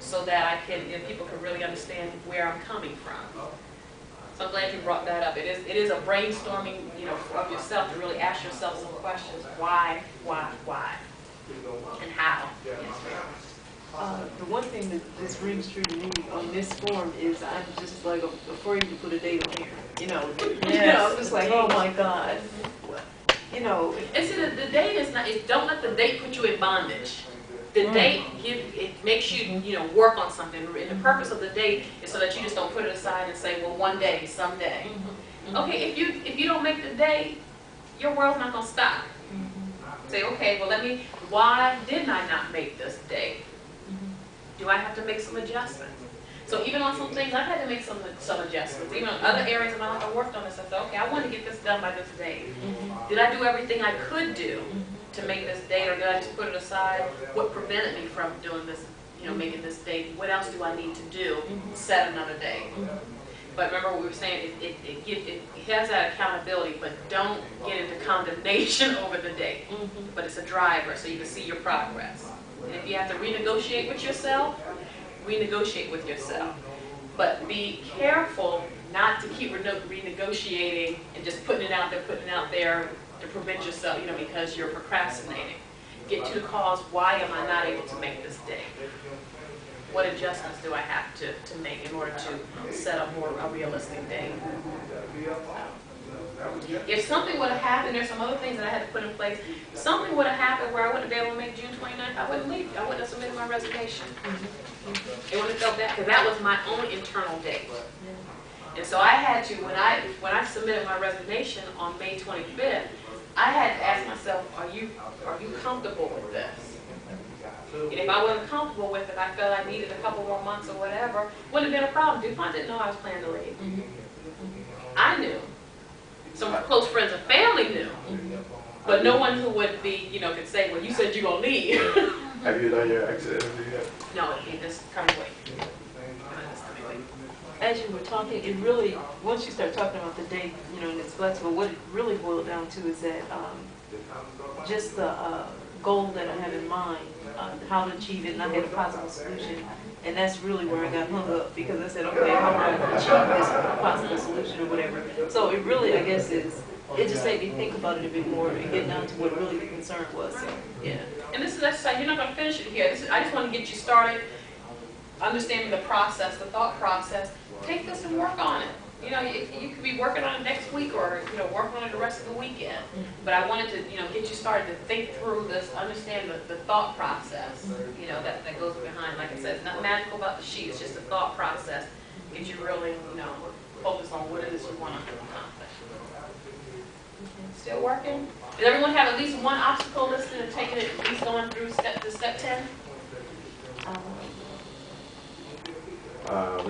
so that I can, people can really understand where I'm coming from. So I'm glad you brought that up. It is a brainstorming, of yourself to really ask yourself some questions. Why, and how. The one thing that just rings true to me on this form is I'm just like afraid to put a date on here. I'm just like, oh my God. And see, the date is not. Don't let the date put you in bondage. The date it makes you work on something. And the purpose of the date is so that you just don't put it aside and say, well, one day, someday. Okay, if you don't make the date, your world's not gonna stop. Say, okay, well, why didn't I not make this date? Do I have to make some adjustments? So even on some things, I've had to make some adjustments. Even on other areas of my life, I worked on this. I said, okay, I want to get this done by this date. Did I do everything I could do to make this date, or did I just put it aside? What prevented me from doing this, making this date? What else do I need to do? Set another date. But remember what we were saying, it has that accountability, but don't get into condemnation over the date. But it's a driver, so you can see your progress. And if you have to renegotiate with yourself, renegotiate with yourself. But be careful not to keep renegotiating and just putting it out there to prevent yourself, because you're procrastinating. Get to the cause, why am I not able to make this date? What adjustments do I have to make in order to set up a realistic date? If something would have happened, there's some other things that I had to put in place. If something would have happened where I wouldn't be able to make June 29th, I wouldn't leave. I wouldn't have submitted my resignation. It would have felt bad, because that was my own internal date. And so I had to, when I submitted my resignation on May 25th, I had to ask myself, are you comfortable with this? And if I wasn't comfortable with it, I felt I needed a couple more months or whatever, wouldn't have been a problem. DuPont didn't know I was planning to leave. I knew. Some close friends and family knew. But no one who would be, could say, well, you said you're going to leave. Have you done your exit interview yet? No, it'd be this coming week. As you were talking, it really, once you start talking about the date, and it's flexible, what it really boiled down to is that just the goal that I have in mind, how to achieve it, and I had a possible solution. And that's really where I got hung up, because I said, okay, how am I going to achieve this possible solution or whatever? So it really, I guess, it just made me think about it a bit more and get down to what really the concern was. So, yeah. And this is exercise, you're not going to finish it here. I just want to get you started understanding the process, the thought process. Take this and work on it. You could be working on it next week, or working on it the rest of the weekend. But I wanted to, get you started to think through this, understand the thought process, that goes behind. Like I said, it's not magical about the sheet. It's just a thought process. Get you really, focus on what it is you want to accomplish. Still working? Does everyone have at least one obstacle listed and taking it, at least going through step 10?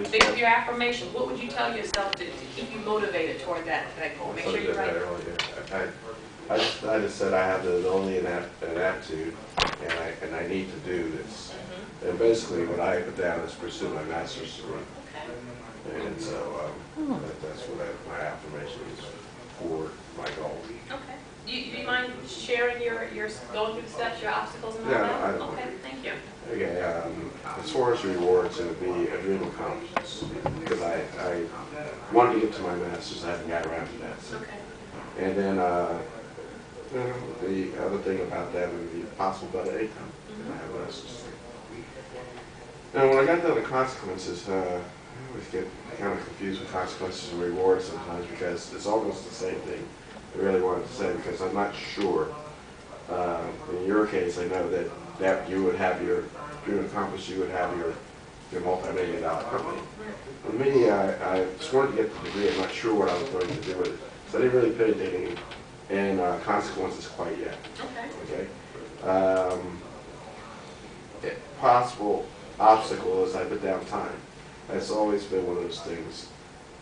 Think of your affirmations. What would you tell yourself to keep you motivated toward that goal? Make sure you're right. I just said I have the ability and aptitude, and I need to do this. And basically, what I put down is pursue my master's degree. Okay. And so that's what my affirmation is for my goal. Okay. Do you mind sharing your going through the steps, your obstacles, and all Yeah, that? Okay. Thank you. Okay, as far as rewards, it would be a dream accomplishment, because I wanted to get to my master's. I haven't got around to that. So. Okay. And then the other thing about that would be possible better income. I have a master's degree. Now, when I got down to consequences, I always get kind of confused with consequences and rewards sometimes, because it's almost the same thing. I really wanted to say, because I'm not sure. In your case, I know that you would have your dream accomplished, you would have your multi-million-dollar company. For me, I just wanted to get the degree. I'm not sure what I was going to do with it, so I didn't really put anything in consequences quite yet. Okay. Possible obstacle is I put down time. That's always been one of those things.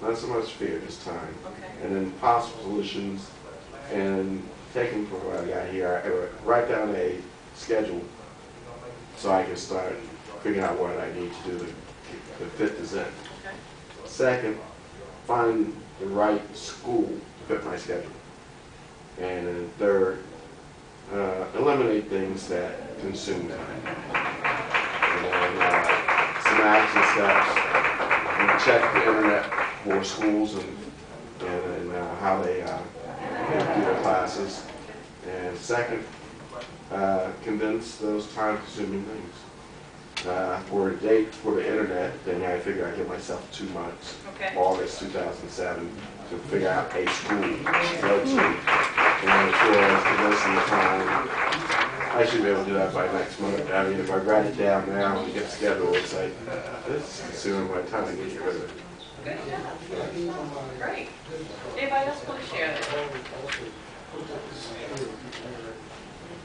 Not so much fear, just time. Okay. And then possible solutions, and taking from what I got here, I would write down a schedule so I can start figuring out what I need to do to fit this in. Okay. Second, find the right school to fit my schedule. And then third, eliminate things that consume time. And then action steps. And check the internet for schools and how they do their classes. And second, condense those time-consuming things. For a date for the internet, then I figure I give myself 2 months, Okay. August 2007, to figure out a school to go to. And as far as condensing the time, I should be able to do that by next month. I mean, if I write it down now and get scheduled, it's like, this is consuming my time, I need to get rid of it. Good. Great. Anybody else want to share that?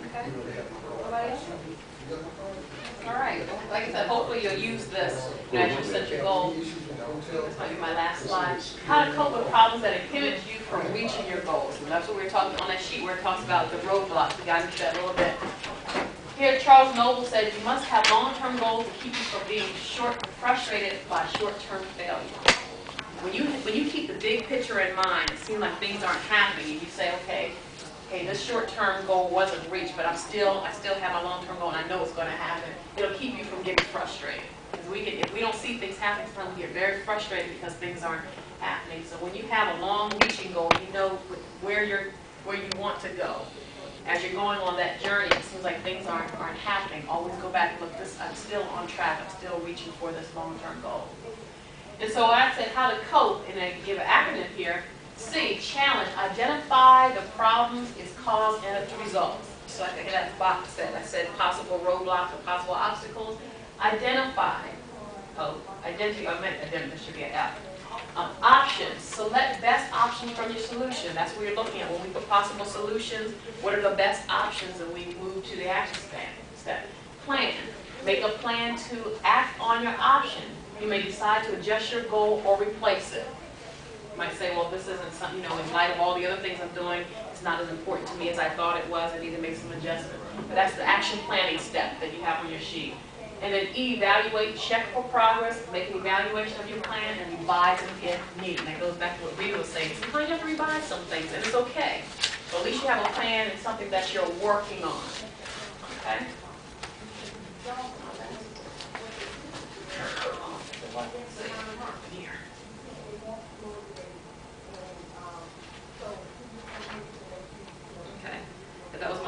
Okay. Nobody else? All right. Like I said, hopefully you'll use this as you set your goals. This might be my last slide. How to cope with problems that inhibit you from reaching your goals. And that's what we're talking on that sheet where it talks about the roadblocks. We got into that a little bit. Here, Charles Noble said, you must have long-term goals to keep you from being frustrated by short-term failure. When you keep the big picture in mind, it seems like things aren't happening, and you say, okay, this short-term goal wasn't reached, but I still have my long-term goal, and I know it's going to happen. It'll keep you from getting frustrated. Because if we don't see things happen, sometimes we get very frustrated because things aren't happening. So when you have a long-reaching goal, you know where you want to go. As you're going on that journey, it seems like things aren't happening. Always go back and look. I'm still on track. I'm still reaching for this long-term goal. And so I said how to cope, and I give an acronym here. C, challenge. Identify the problems, its cause, and its results. So I think that box said, I said possible roadblocks or possible obstacles. Identify. Identity, I meant identity, should be an F. Options. Select best options from your solution. That's what you're looking at. When we put possible solutions, what are the best options, and we move to the action step. Plan. Make a plan to act on your option. You may decide to adjust your goal or replace it. You might say, well, this isn't something, in light of all the other things I'm doing, it's not as important to me as I thought it was. I need to make some adjustments. But that's the action planning step that you have on your sheet. And then E, evaluate, check for progress, make an evaluation of your plan, and revise it if needed. And that goes back to what Rita was saying. Sometimes you have to revise some things, and it's okay. But at least you have a plan and something that you're working on. Okay? Okay, that was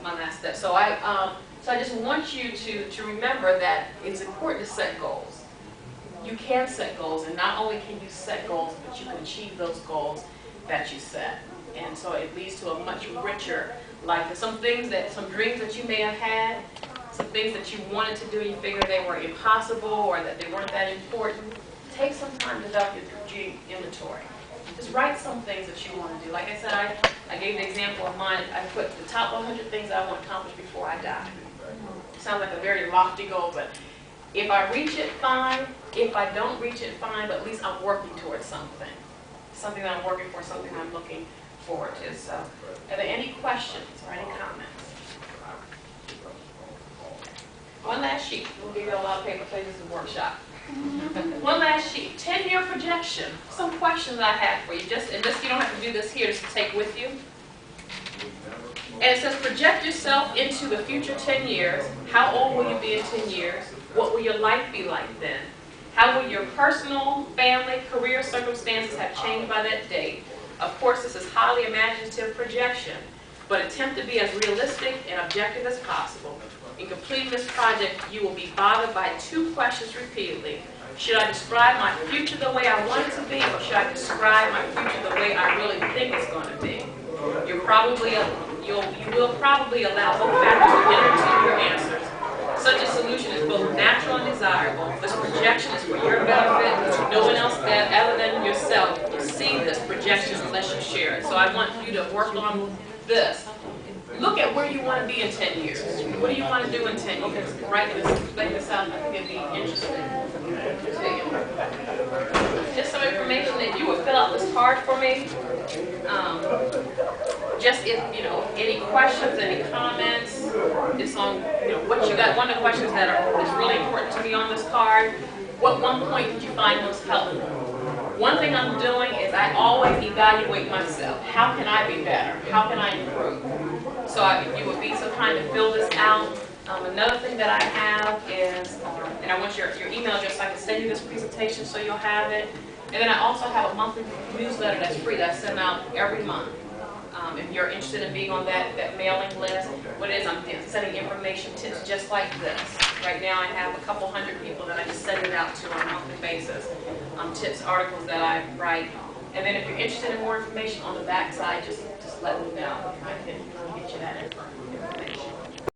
my last step. So I just want you to remember that it's important to set goals. You can set goals, and not only can you set goals, but you can achieve those goals that you set. And so it leads to a much richer life. There's some dreams that you may have had, some things that you wanted to do, and you figured they were impossible or that they weren't that important. Take some time to conduct your inventory. Just write some things that you want to do. Like I said, I gave the example of mine. I put the top 100 things I want to accomplish before I die. Sounds like a very lofty goal, but if I reach it, fine. If I don't reach it, fine, but at least I'm working towards something. Something that I'm working for, something I'm looking forward to. So, are there any questions or any comments? One last sheet. We'll give you a lot of paper, so this is a workshop. One last sheet. 10-year projection. Some questions I have for you. And you don't have to do this here, just to take with you. And it says, project yourself into the future 10 years. How old will you be in 10 years? What will your life be like then? How will your personal, family, career circumstances have changed by that date? Of course, this is highly imaginative projection, but attempt to be as realistic and objective as possible. In completing this project, you will be bothered by 2 questions repeatedly. Should I describe my future the way I want it to be, or should I describe my future the way I really think it's going to be? You will probably allow both factors to enter into your answers. Such a solution is both natural and desirable. This projection is for your benefit. No one else other than yourself will see this projection unless you share it. So I want you to work on this. Look at where you want to be in 10 years. What do you want to do in 10 years? Write this, explain this out. I think it'd be interesting to you. Just some information that you would fill out this card for me. Just if, any questions, any comments, it's on, what you got. One of the questions that is really important to me on this card, what one point did you find most helpful? One thing I'm doing is I always evaluate myself. How can I be better? How can I improve? So if you would be so kind to fill this out. Another thing that I have is And I want your email address so I can send you this presentation so you'll have it. And then I also have a monthly newsletter that's free that I send out every month. If you're interested in being on that mailing list, what it is, I'm sending information tips just like this. Right now I have a couple hundred people that I just send it out to on a monthly basis. Tips, articles that I write. And then if you're interested in more information on the back side, just let me know. I can get you that information.